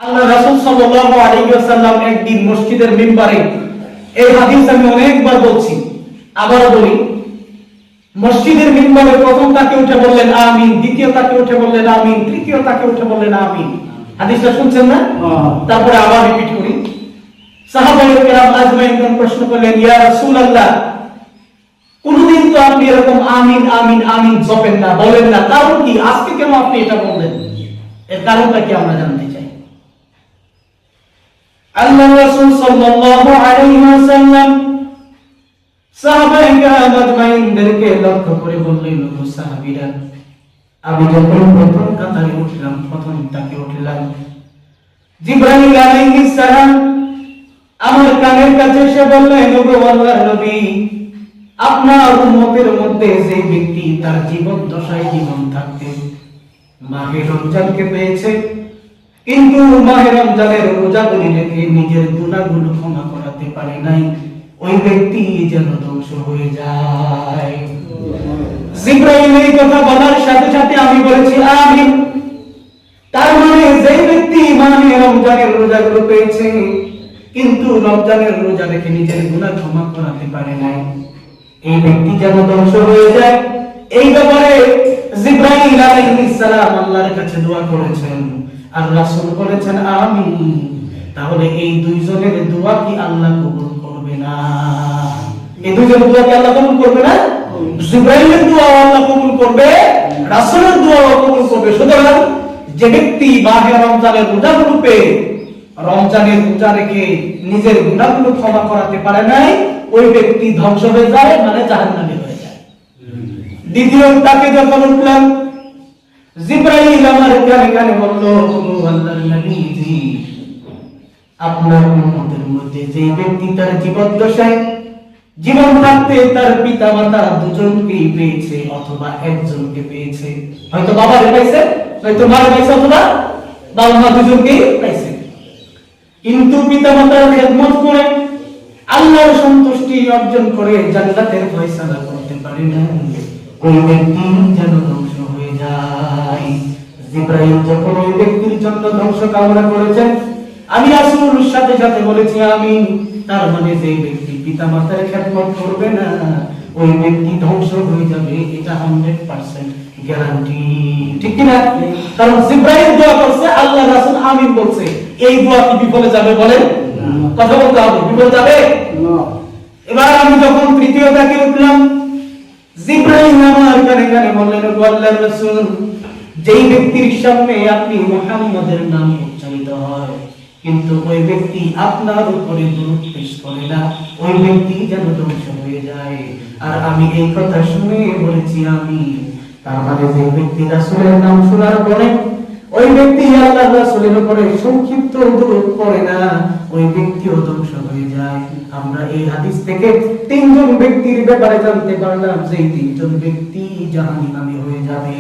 আল্লাহ রাসূল সাল্লাল্লাহু আলাইহি ওয়াসাল্লাম একদিন মসজিদের মিম্বারে, এই হাদিস আমি অনেকবার বলছি, আবারও বলি, মসজিদের মিম্বারে প্রথম তাকে উঠে বললেন আমিন, দ্বিতীয় তাকে উঠে বললেন আমিন, তৃতীয় তাকে উঠে বললেন আমিন। হাদিসটা শুনছেন না? তারপরে আবার রিপিট করি। সাহাবায়ে কেরাম আজমাইন প্রশ্ন করলেন, ইয়া রাসূলুল্লাহ, কোনদিন তো আপনি এরকম আমিন আমিন আমিন জপেন না, বলেন না, কারণ কি? আজকে কেন আপনি এটা বললেন? এর কারণটা কি আমরা জানতে চাই। আল্লাহ রাসূল সাল্লাল্লাহু আলাইহি ওয়াসাল্লাম সাহাবায়ে কেরাম আজমাইনদেরকে লক্ষ্য করে বললেন, ও সাহাবীরা, আমি যখন প্রথম কাতারে উঠলাম, প্রথম তাকে উঠলাম, জিবরাইল আলাইহিস সালাম আমার কানের কাছে এসে বললেন, ও আল্লাহর নবী, আপনার উম্মতের মধ্যে যে ব্যক্তি তার জীবন দশায় জীবন থাকতে মাহে রমজানকে পেয়েছে, কিন্তু মাহে রমজানের রোজাগুলি রেখে নিজের গুনাহগুলো ক্ষমা করাতে পারে নাই, ওই ব্যক্তি যেন ধ্বংস হয়ে যায়। জিবরাইল এই কথা বলার সাথে সাথে আমি বলেছি আমিন। তার মানে যে ব্যক্তি মাহে রমজানের রোজাগুলো পেয়েছে কিন্তু রমজানের রোজা রেখে নিজের গুনাহ ক্ষমা করাতে পারে নাই, এই ব্যক্তি যেন ধ্বংস হয়ে যায়। এই ব্যাপারে জিবরাইল আলাইহিস সালাম আল্লাহর কাছে দোয়া করেছেন, আর রাসূল বলেছেন আমিন। তাহলে এই দুইজনের দোয়া কি আল্লাহ কবুল করবে না? এই দুইজনের দোয়া কি আল্লাহ কবুল করবে না? জিবরাইলের দোয়া আল্লাহ কবুল করবে, রাসূলের দোয়া কবুল করবে। সুতরাং যে ব্যক্তি মাহে রমজানের রোজাগুলো পেয়ে রমজানের রোজা রেখে নিজের গুনাহগুলো ক্ষমা করাতে পারে নাই, ওই ব্যক্তি ধ্বংস হয়ে যায়, মানে জাহান্নামী হয়ে যায়। দ্বিতীয় তাকে যখন উঠলাম, জিবরাইল আমার কানে কানে বলল, আল্লাহর নবীজি, আপনার উম্মতের মধ্যে যে ব্যক্তি তার জীবন দশায় জীবন থাকতে তার পিতা মাতা দুজনকেই পেয়েছে অথবা একজনকে পেয়েছে, হয়তো বাবারে পাইছে, হয়তো মারে পাইছে, অথবা বাবা মা দুজনকেই পাইছে, কিন্তু পিতা মাতার খেদমত করে আল্লাহর সন্তুষ্টি অর্জন করে জান্নাতের ফয়সালা করতে পারে না, ওই ব্যক্তি যেন ধ্বংস হয়ে যায়। জিবরাইল যখন ওই ব্যক্তির জন্য ধ্বংস কামনা করেছেন, আমি রাসূলের সাথে সাথে বলেছি আমিন। তার মানে যে ব্যক্তি পিতামাতার খেদমত করবে না, ওই ব্যক্তি ধ্বংস হয়ে যাবে, এটা 100% গ্যারান্টি, ঠিক কি না? কারণ জিবরাইল দোয়া করছে, আল্লাহ রাসূল আমিন বলছে, এই দোয়া কি বিফলে যাবে? বলেন, কথা বলতে হবে, বিফলে যাবে না। এবার আমি যখন তৃতীয় তাকে উঠলাম, জিবরাইল আমার কানে কানে বললেন, ও আল্লাহর রাসূল, যেই ব্যক্তির সামনে আপনি মুহাম্মাদের নাম উচ্চারিত হয় কিন্তু ওই ব্যক্তি আপনার উপরে দরুদ পেশ করে না, ওই ব্যক্তি যেন ধ্বংস হয়ে যায়। আর আমি এই কথা শুনে বলেছি আমি। তার মানে যে ব্যক্তি রাসূলের নাম শোনার পরে ওই ব্যক্তি আল্লাহর রাসূলের উপরে সংক্ষিপ্ত দরুদ পড়ে না, ওই ব্যক্তিও ধ্বংস হয়ে যায়। আমরা এই হাদিস থেকে তিনজন ব্যক্তির ব্যাপারে জানতে পারলাম যে তিনজন ব্যক্তি জাহান্নামী হয়ে যাবে।